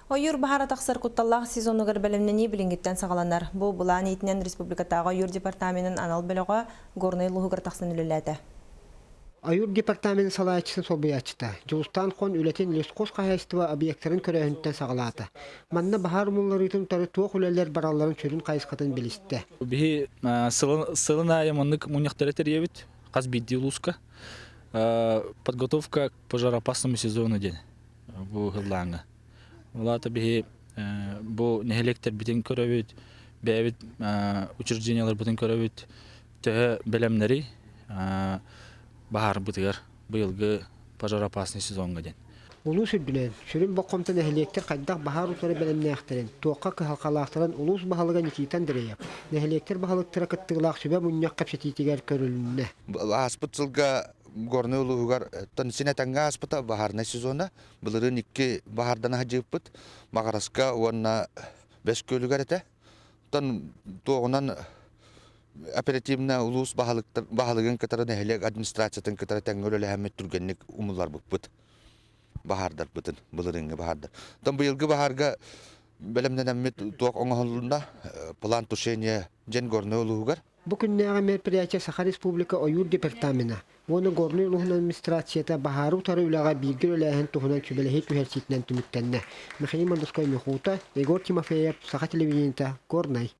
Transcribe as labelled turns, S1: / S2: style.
S1: Ойюр бахара тақсар кутталлах сезону гарбелемнени билингиттен сағаланар. Бу булан итинен республикатағы ойюр департаментин анал белоға горный лугугар тақсын үліләді.
S2: Айур департаменті салайчысын солбуячыта. Жылыстан хон үлетін лескос қайыстыва объекттарын көрәхінттен сағалаты. Манна бахар мұлларытын тары туақ үлелер бараларын чөрін қайысқатын білісті.
S3: Бихи сылына яманнык муняқтары теревит, қаз бидди луска. Подготовка к пожароопасному сезону день. Бу хырлаңа. Улата бихи бу нехелектер битен көрәвит, бәвит учреждениялар битен көрәвит, тәһә белемнәри Bahar bıtıgar, bu yılgı пожароопасный сезонга ден.
S2: Улус үрділен, шүрін баққомтан әхелектер қайдақ бахар ұтары бәлемне әқтірін, туаққа кыхалқалақтырын улус бағалыға Никитан дірейіп. Нәхелектер бағалықтыра кыттығылақ сүбә мұнияқ қапшатитігер көрілінне.
S4: Аспыт жылға горны ұлығығар тонсіне таңға аспыта бахарна сезона, бұлырын ikki бахардан ажыппыт, мағараска уанна бәс көлігер әті. Тон тоғынан оперативна улус бахалыгын кытары нәһелек администрациятын кытары тәңгөлөлө хәммет түргенник умуллар буппут. Бахардар бутын, булырыңы бахардар. Тон быйылгы бахарга белемнен хәммет туак оңаһылында план тушения жен горны улугар.
S2: Бу күннәгә мероприятие Саха Республика Ойюр департаменты. Оны горны улугун администрацияда бахару тары үләгә билгеле ләһен тухунан чүбелеһи түһәрситнән түмүттәнне. Михаил Мандускай Мехута, Егор Тимофеев, Саха телевидениета, Горнай.